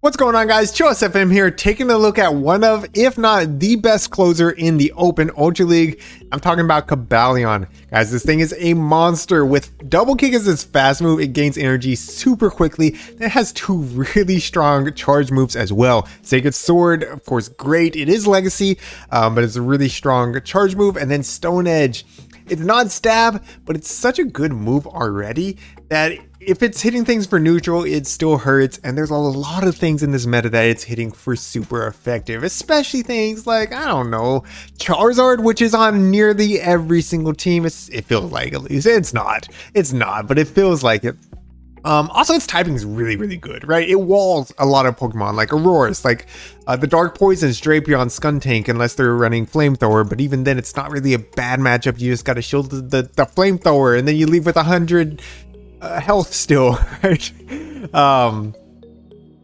What's going on, guys? ChillSFM here, taking a look at one of, if not the best closer in the Open Ultra League. I'm talking about Cobalion. Guys, this thing is a monster. With double kick as its fast move, it gains energy super quickly. It has two really strong charge moves as well. Sacred Sword, of course, great. It is Legacy, but it's a really strong charge move. And then Stone Edge. It's not stab, but it's such a good move already that if it's hitting things for neutral, it still hurts. And there's a lot of things in this meta that it's hitting for super effective, especially things like, I don't know, Charizard, which is on nearly every single team. It feels like, at least. It's not, but it feels like it. Also, its typing is really good, right? It walls a lot of Pokemon like Auroras, like the Dark Poisons, Drapion, Skuntank, unless they're running Flamethrower. But even then, it's not really a bad matchup. You just got to shield the Flamethrower, and then you leave with 100 health still, right?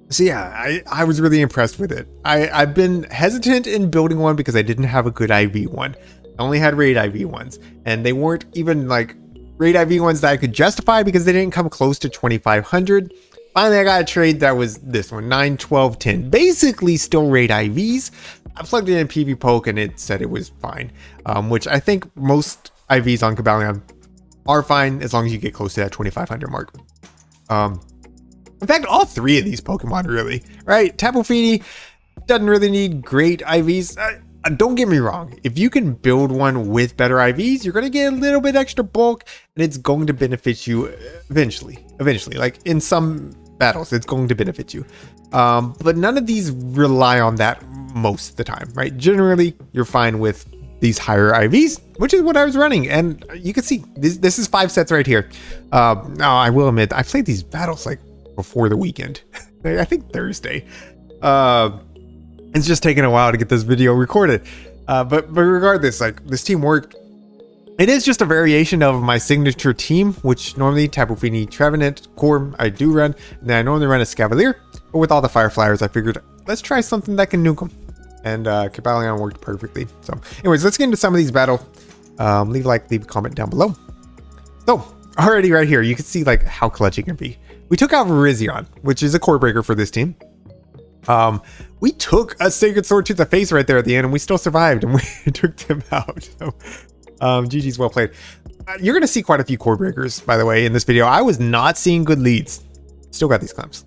So yeah, I was really impressed with it. I've been hesitant in building one because I didn't have a good IV one. I only had raid IV ones, and they weren't even like raid IV ones that I could justify because they didn't come close to 2,500. Finally, I got a trade that was this one, 9, 12, 10. Basically still raid IVs. I plugged it in PV Poke and it said it was fine, which I think most IVs on Cobalion are fine as long as you get close to that 2,500 mark. In fact, all three of these Pokemon really, right? Tapu Fini doesn't really need great IVs. Don't get me wrong, if you can build one with better IVs, you're going to get a little bit extra bulk and it's going to benefit you eventually, like in some battles, it's going to benefit you. But none of these rely on that most of the time, right? Generally, you're fine with these higher IVs, which is what I was running. And you can see this is 5 sets right here. Now, I will admit, I played these battles like before the weekend, I think Thursday. It's just taking a while to get this video recorded. But regardless, like this team worked. It is just a variation of my signature team, which normally Tapu Fini, Trevenant, Core, I do run. And then I normally run a Scavalier. But with all the Fire Flyers, I figured, let's try something that can nuke them. And Cobalion worked perfectly. So anyways, let's get into some of these battles. Leave a like, leave a comment down below. So already right here, you can see like how clutch it can be. We took out Virizion, which is a core breaker for this team. We took a Sacred Sword to the face right there at the end, and we still survived, and we took them out. So, GG's well played. You're gonna see quite a few core breakers, by the way, in this video. I was not seeing good leads. Still got these clamps.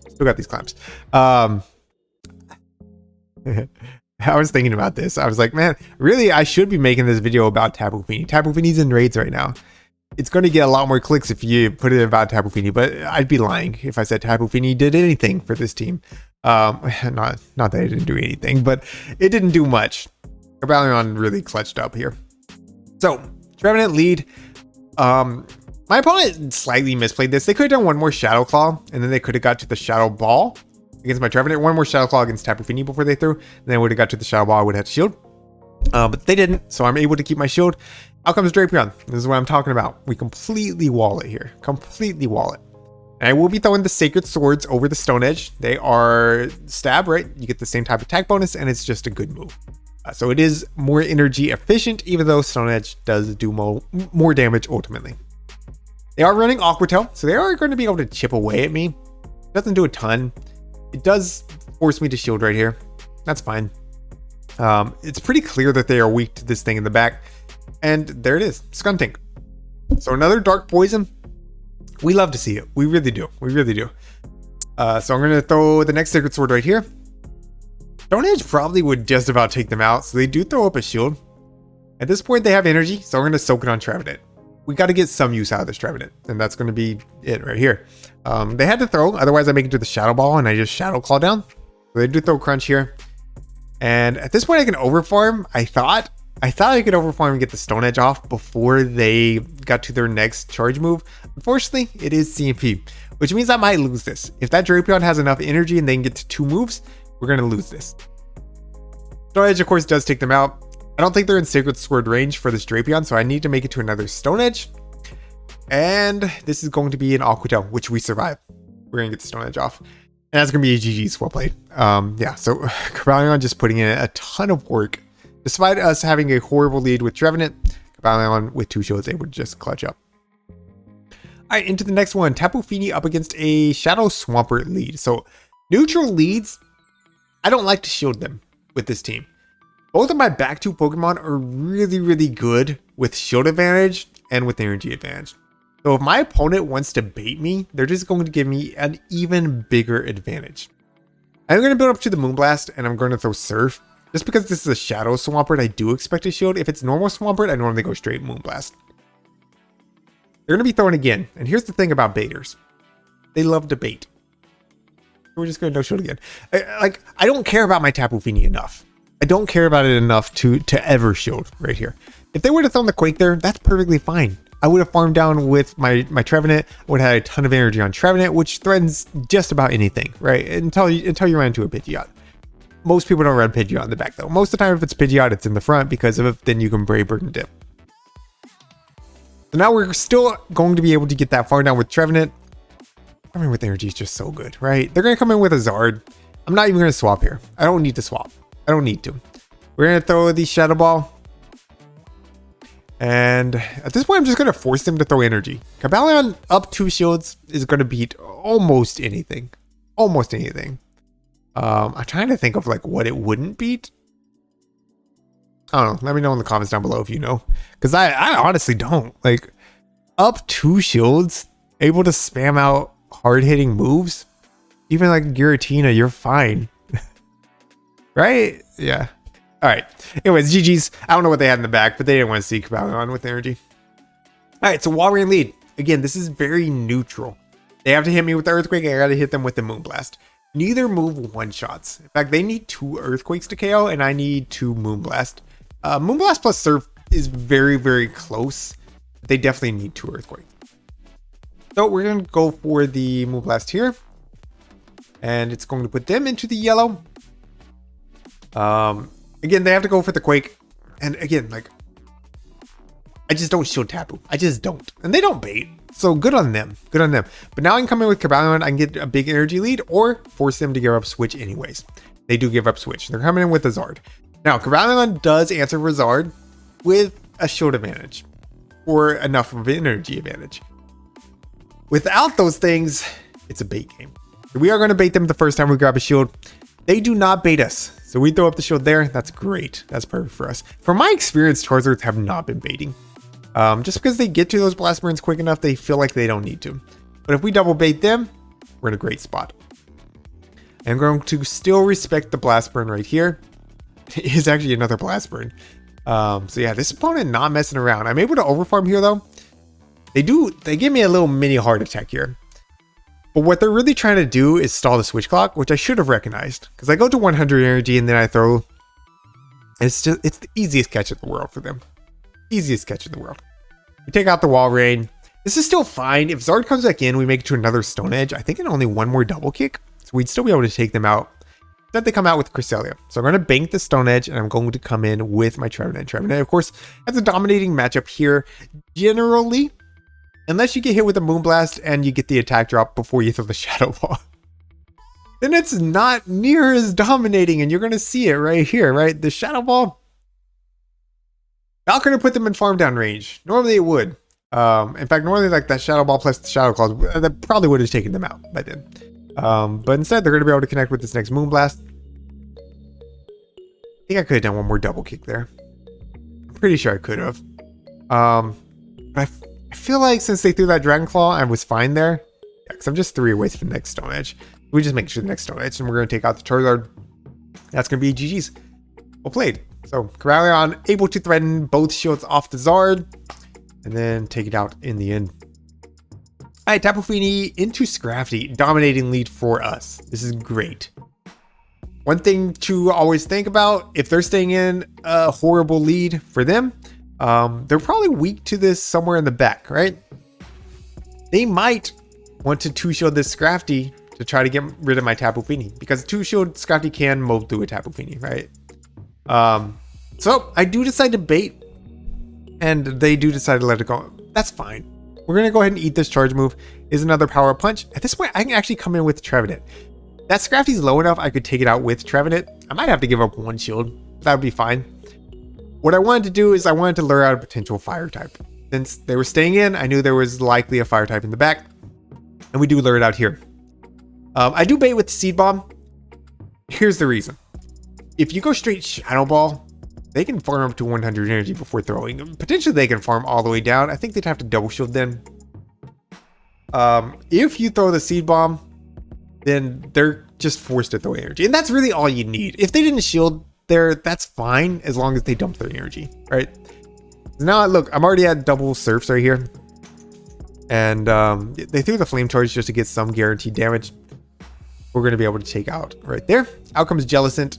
I was thinking about this. I was like, man, really, I should be making this video about Tapu Fini. Tapu Fini's in raids right now. It's going to get a lot more clicks if you put it about Tapu Fini, but I'd be lying if I said Tapu Fini did anything for this team. Not that it didn't do anything, but it didn't do much. Cobalion really clutched up here. So, Trevenant lead. My opponent slightly misplayed this. They could have done one more Shadow Claw, and then they could have got to the Shadow Ball against my Trevenant. One more Shadow Claw against Tapu Fini before they threw, and then would have got to the Shadow Ball. I would have had to shield. But they didn't, so I'm able to keep my shield. Out comes Drapion. This is what I'm talking about. We completely wall it here. Completely wall it. And I will be throwing the Sacred Swords over the Stone Edge. They are stab, right? You get the same type of attack bonus, and it's just a good move. So it is more energy efficient, even though Stone Edge does do more damage ultimately. They are running Aqua Tail, so they are going to be able to chip away at me. Doesn't do a ton. It does force me to shield right here. That's fine. It's pretty clear that they are weak to this thing in the back. And there it is, Skuntank. So another Dark Poison. We love to see it. We really do. So I'm going to throw the next Sacred Sword right here. Stone Edge probably would just about take them out. So they do throw up a shield. At this point, they have energy. So we're going to soak it on Trevenant. We got to get some use out of this Trevenant. And that's going to be it right here. They had to throw. Otherwise, I make it to the Shadow Ball and I just Shadow Claw down. So they do throw Crunch here. And at this point, I can overfarm. I thought I could overfarm and get the Stone Edge off before they got to their next charge move. Unfortunately, it is CMP, which means I might lose this. If that Drapion has enough energy and they can get to 2 moves, we're going to lose this. Stone Edge, of course, does take them out. I don't think they're in Sacred Sword range for this Drapion, so I need to make it to another Stone Edge. And this is going to be an Aqua Tail, which we survive. We're going to get the Stone Edge off. And that's going to be a GG's well played. Yeah, so Cobalion just putting in a ton of work. Despite us having a horrible lead with Trevenant, Cobalion with 2 shields able to just clutch up. Alright, into the next one. Tapu Fini up against a Shadow Swampert lead. So neutral leads I don't like to shield them with this team. Both of my back two Pokemon are really, really good with shield advantage and with energy advantage. So if my opponent wants to bait me, they're just going to give me an even bigger advantage. I'm going to build up to the Moonblast and I'm going to throw Surf. Just because this is a Shadow Swampert, I do expect a shield. If it's normal Swampert, I normally go straight Moonblast. They're going to be throwing again. And here's the thing about baiters. They love to bait. We're just going to no shield again. I don't care about my Tapu Fini enough. I don't care about it enough to ever shield right here. If they would have thrown the Quake there, that's perfectly fine. I would have farmed down with my Trevenant. I would have had a ton of energy on Trevenant, which threatens just about anything, right? Until you run into a Pidgeot. Most people don't run Pidgeot in the back though. Most of the time if it's Pidgeot, it's in the front because of it, then you can Brave Bird and dip. So now we're still going to be able to get that far down with Trevenant. Coming with energy is just so good, right? They're going to come in with a Zard. I'm not even going to swap here. I don't need to swap. I don't need to. We're going to throw the Shadow Ball. And at this point, I'm just going to force them to throw energy. Cobalion up 2 shields is going to beat almost anything. Almost anything. I'm trying to think of like what it wouldn't beat. I don't know. Let me know in the comments down below if you know. Because I honestly don't. Like, up 2 shields, able to spam out hard-hitting moves. Even like Giratina, you're fine. Right? Yeah. All right. Anyways, GG's. I don't know what they had in the back, but they didn't want to see Cobalion with energy. All right, so Walrein lead. Again, this is very neutral. They have to hit me with the Earthquake. I got to hit them with the Moonblast. Neither move one-shots. In fact, they need 2 Earthquakes to KO, and I need 2 Moonblast. Moonblast plus Surf is very, very close. They definitely need 2 Earthquakes. So we're going to go for the Moonblast here. And it's going to put them into the yellow. Again, they have to go for the Quake. And again, like, I just don't shield Tapu. I just don't. And they don't bait. So good on them. Good on them. But now I can come in with Cobalion. I can get a big energy lead or force them to give up Switch anyways. They do give up Switch. They're coming in with a Zard. Now, Cobalion does answer for Zard with a shield advantage or enough of an energy advantage. Without those things, it's a bait game. We are going to bait them the first time we grab a shield. They do not bait us. So we throw up the shield there. That's great. That's perfect for us. From my experience, Charizards have not been baiting. Just because they get to those Blast Burns quick enough, they feel like they don't need to. But if we double bait them, we're in a great spot. I'm going to still respect the Blast Burn right here. It is actually another Blast Burn. So yeah, this opponent not messing around. I'm able to overfarm here though. They give me a little mini heart attack here. But what they're really trying to do is stall the Switch Clock, which I should have recognized. Because I go to 100 energy and then I throw. It's the easiest catch in the world for them. Easiest catch in the world. We take out the Walrein. This is still fine. If Zard comes back in, we make it to another Stone Edge. I think in only 1 more double kick. So we'd still be able to take them out. Instead they come out with Cresselia. So I'm going to bank the Stone Edge and I'm going to come in with my Trevenant. Trevenant, of course, has a dominating matchup here. Generally, unless you get hit with a Moonblast and you get the attack drop before you throw the Shadow Ball. Then it's not near as dominating and you're going to see it right here, right? The Shadow Ball. Not going to put them in farm down range. Normally it would. In fact, normally like that Shadow Ball plus the Shadow Claws, that probably would have taken them out by then. But instead they're going to be able to connect with this next Moonblast. I think I could have done 1 more double kick there. I'm pretty sure I could have. But I feel like since they threw that Dragon Claw, I was fine there. Yeah, because I'm just 3 away from the next Stone Edge. We just make sure the next Stone Edge, and we're going to take out the Charizard. That's going to be GG's. Well played. So, Cobalion able to threaten both shields off the Zard, and then take it out in the end. Alright, Tapu Fini into Scrafty. Dominating lead for us. This is great. One thing to always think about, if they're staying in a horrible lead for them, they're probably weak to this somewhere in the back, right? They might want to 2-shield this Scrafty to try to get rid of my Tapu Fini, because 2-shield Scrafty can mow through a Tapu Fini, right? So I do decide to bait, and they do decide to let it go. That's fine. We're going to go ahead and eat this charge move. Is another power punch. At this point, I can actually come in with Trevenant. That Scrafty's low enough, I could take it out with Trevenant. I might have to give up 1 shield. That would be fine. What I wanted to do is I wanted to lure out a potential fire type. Since they were staying in, I knew there was likely a fire type in the back. And we do lure it out here. I do bait with the Seed Bomb. Here's the reason. If you go straight Shadow Ball, they can farm up to 100 energy before throwing. Potentially they can farm all the way down. I think they'd have to double shield then. If you throw the Seed Bomb, then they're just forced to throw energy. And that's really all you need. If they didn't shield there, that's fine as long as they dump their energy, right? Now, look, I'm already at double surfs right here. And they threw the flame charge just to get some guaranteed damage. We're going to be able to take out right there. Out comes Jellicent.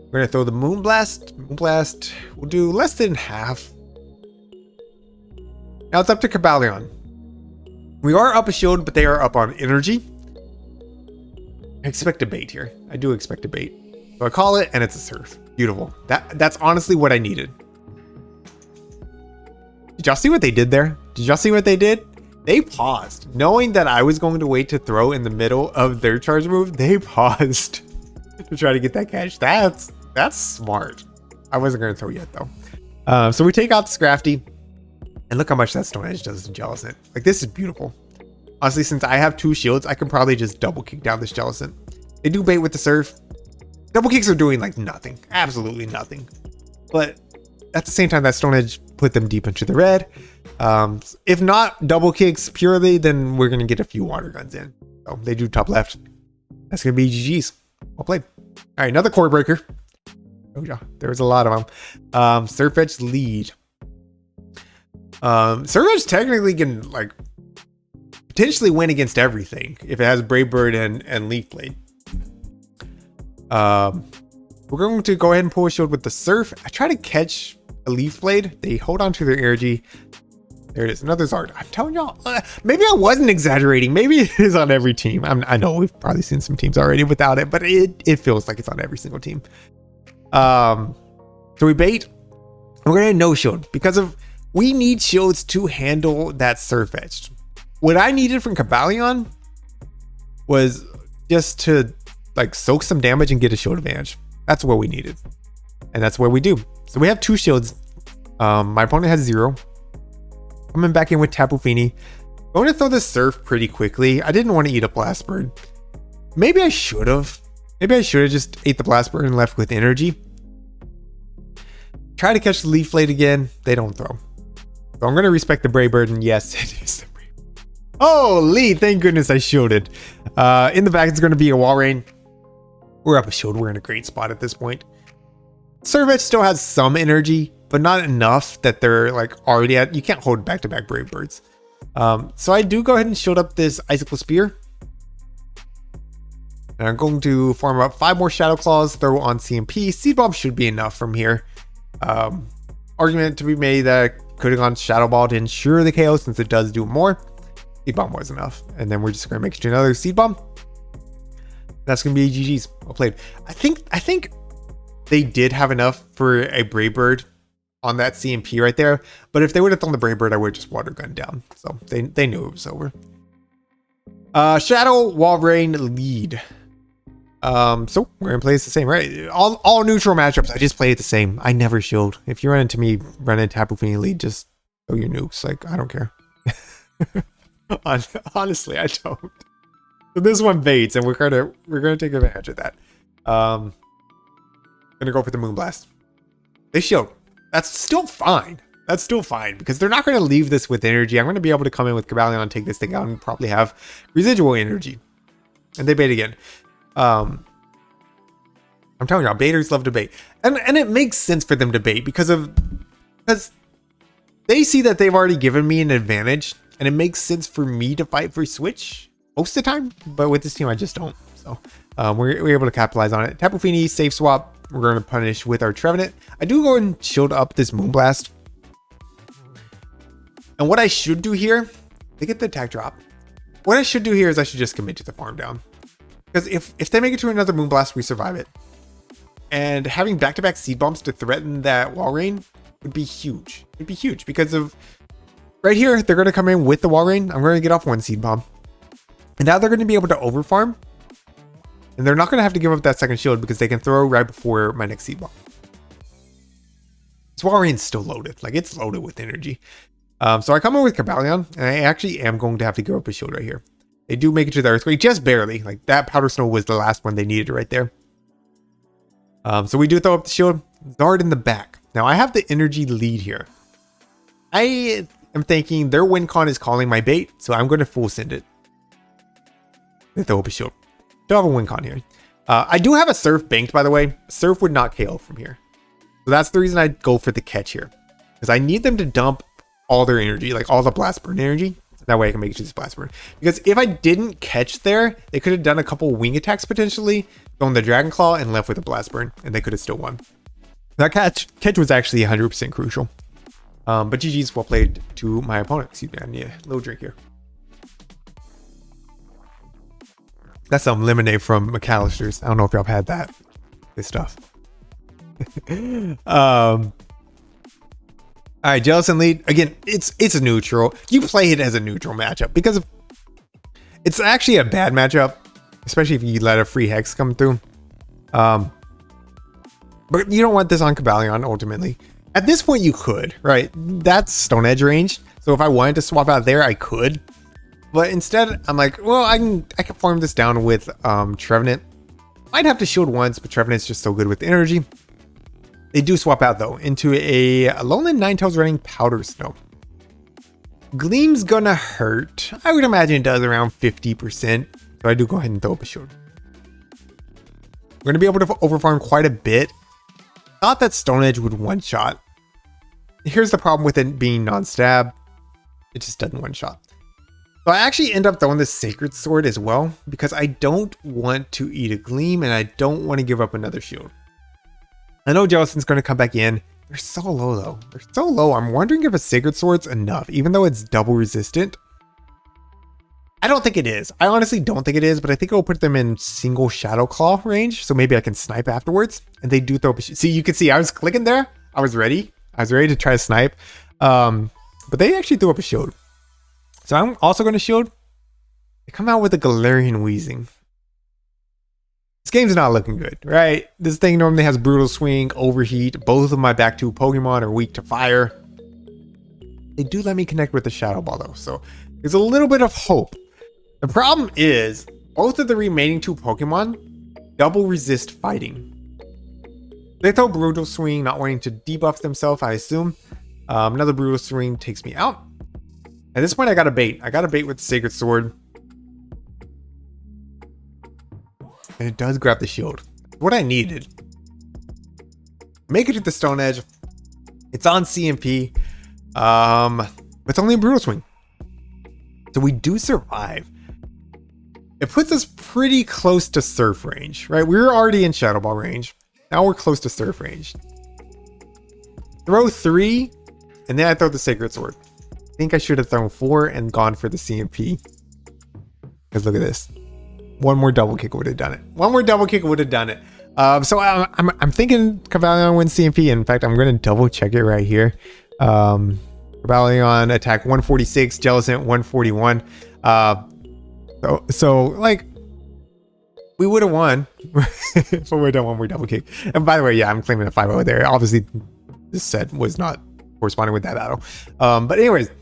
We're going to throw the Moonblast. Moonblast will do less than half. Now it's up to Cobalion. We are up a shield, but they are up on energy. I expect a bait here. I do expect a bait. So I call it, and it's a surf. Beautiful. That's honestly what I needed. Did y'all see what they did there? Did y'all see what they did? They paused. Knowing that I was going to wait to throw in the middle of their charge move, they paused to try to get that catch. That's smart. I wasn't going to throw yet, though. So we take out the Scrafty. And look how much that Stone Edge does to Jellicent. Like, this is beautiful. Honestly, since I have 2 shields, I can probably just double kick down this Jellicent. They do bait with the Surf. Double kicks are doing, like, nothing. Absolutely nothing. But at the same time, that Stone Edge put them deep into the red. If not double kicks purely, then we're going to get a few water guns in. So they do top left. That's going to be GG's. Well played. All right, another core breaker. Oh, yeah. There was a lot of them. Surf Edge lead. Surf Edge technically can, like, potentially win against everything if it has Brave Bird and Leaf Blade. We're going to go ahead and pull a shield with the Surf. I try to catch a Leaf Blade. They hold on to their energy. There it is. Another Zard. I'm telling y'all, maybe I wasn't exaggerating. Maybe it is on every team. I know we've probably seen some teams already without it, but it feels like it's on every single team. So we bait. We're going to no shield because of we need shields to handle that Surf Edge. What I needed from Cobalion was just to, like, soak some damage and get a shield advantage. That's what we needed. And that's what we do. So we have 2 shields. My opponent has 0. Coming back in with Tapu Fini. Going to throw the Surf pretty quickly. I didn't want to eat a Blast Bird. Maybe I should have. Maybe I should have just ate the Blast Bird and left with energy. Try to catch the Leaf Blade again. They don't throw. So I'm going to respect the Brave Bird, and yes, it is the Brave Bird. Holy, thank goodness I shielded. In the back, it's going to be a Wall Rain. We're up a shield. We're in a great spot at this point. Surf Edge still has some energy, but not enough that they're, like, already at. You can't hold back-to-back Brave Birds. So I do go ahead and shield up this Icicle Spear. And I'm going to farm up 5 more Shadow Claws, throw on CMP. Seed Bomb should be enough from here. Argument to be made that could have gone Shadow Ball to ensure the KO since it does do more. Seed Bomb was enough. And then we're just going to make it to another Seed Bomb. That's going to be GG's. Well played. I think they did have enough for a Brave Bird on that CMP right there. But if they would have thrown the Brave Bird, I would have just water gunned down. So they knew it was over. Shadow, Wall Rain, lead. So we're gonna play this the same, right? All neutral matchups, I just play it the same. I never shield. If you run into me running Tapu Fini lead, just throw your nukes. Like, I don't care. Honestly, I don't. So this one baits, and we're gonna take advantage of that. Gonna go for the Moonblast. They shield. That's still fine. That's still fine because they're not gonna leave this with energy. I'm gonna be able to come in with Cobalion and take this thing out and probably have residual energy. And they bait again. I'm telling y'all, baiters love to bait, and it makes sense for them to bait because they see that they've already given me an advantage, and it makes sense for me to fight for switch most of the time. But with this team, I just don't. So we're able to capitalize on it. Tapu Fini, safe swap. We're going to punish with our Trevenant. I do go and shield up this Moonblast, and what I should do here, they get the attack drop. What I should do here is I should just commit to the farm down. Because if they make it to another Moonblast, we survive it. And having back-to-back Seed Bombs to threaten that Wall Rain would be huge. It'd be huge because of right here, they're going to come in with the Wall Rain. I'm going to get off 1 Seed Bomb. And now they're going to be able to overfarm. And they're not going to have to give up that second shield because they can throw right before my next Seed Bomb. This Wall Rain's still loaded. Like, it's loaded with energy. So I come in with Cobalion, and I actually am going to have to give up a shield right here. They do make it to the earthquake, just barely. Like that powder snow was the last one they needed right there. So we do throw up the shield. Zard in the back. Now I have the energy lead here. I am thinking their win con is calling my bait, so I'm going to full send it. They throw up a shield. Still have a win con here. I do have a surf banked, by the way. Surf would not KO from here. So that's the reason I go for the catch here. Because I need them to dump all their energy, like all the blast burn energy. That way I can make it to this blast burn. Because if I didn't catch there, they could have done a couple wing attacks potentially, thrown the dragon claw and left with a blast burn, and they could have still won. That catch was actually 100% crucial. But GG's, well played to my opponent. Excuse me, I need a little drink here. That's some lemonade from McAllister's. I don't know if y'all have had that. Good stuff. All right, Jellicent lead. Again, it's a neutral. You play it as a neutral matchup because it's actually a bad matchup, especially if you let a free hex come through. But you don't want this on Cobalion ultimately. At this point, you could, right? That's Stone Edge range. So if I wanted to swap out there, I could. But instead, I'm like, well, I can farm this down with Trevenant. Might have to shield once, but Trevenant's just so good with energy. They do swap out though into a Alolan Ninetales running Powder Snow. Gleam's gonna hurt. I would imagine it does around 50%. So I do go ahead and throw up a shield. We're gonna be able to overfarm quite a bit. Thought that Stone Edge would one-shot. Here's the problem with it being non-stab. It just doesn't one-shot. So I actually end up throwing this Sacred Sword as well because I don't want to eat a Gleam and I don't want to give up another shield. I know Jellicent's going to come back in. They're so low though. They're so low. I'm wondering if a Sacred Sword's enough, even though it's double resistant. I don't think it is. I honestly don't think it is, but I think it'll put them in single Shadow Claw range. So maybe I can snipe afterwards. And they do throw up a shield. See, you can see I was clicking there. I was ready. I was ready to try to snipe. But they actually threw up a shield. So I'm also going to shield. They come out with a Galarian Wheezing. This game's not looking good, right? This thing normally has Brutal Swing, Overheat. Both of my back two Pokemon are weak to fire. They do let me connect with the Shadow Ball though, so there's a little bit of hope. The problem is, both of the remaining two Pokemon double resist fighting. They throw Brutal Swing, not wanting to debuff themselves, I assume. Another Brutal Swing takes me out. At this point, I got a bait. I got a bait with the Sacred Sword. And it does grab the shield. What I needed. Make it to the Stone Edge. It's on CMP. It's only a Brutal Swing. So we do survive. It puts us pretty close to Surf range, right? We were already in Shadow Ball range. Now we're close to Surf range. Throw 3, and then I throw the Sacred Sword. I think I should have thrown 4 and gone for the CMP. Because look at this. One more double kick would have done it. One more double kick would have done it. So I'm thinking Cobalion wins CMP. In fact, I'm going to double check it right here. Cobalion attack 146, Jellicent 141. So like we would have won if we would have done one more double kick. And by the way, yeah, I'm claiming a 5-0 there. Obviously, this set was not corresponding with that battle. But anyways, had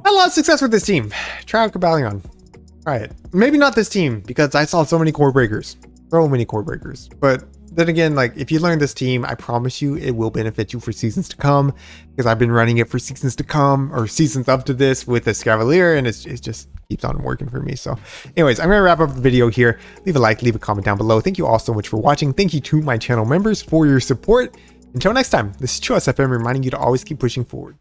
a lot of success with this team. Try out Cobalion. Try it. Maybe not this team because I saw so many core breakers. So many core breakers. But then again, like if you learn this team, I promise you it will benefit you for seasons to come because I've been running it for seasons to come or seasons up to this with a Cavalier and it just keeps on working for me. So anyways, I'm going to wrap up the video here. Leave a like, leave a comment down below. Thank you all so much for watching. Thank you to my channel members for your support. Until next time, this is True SFM reminding you to always keep pushing forward.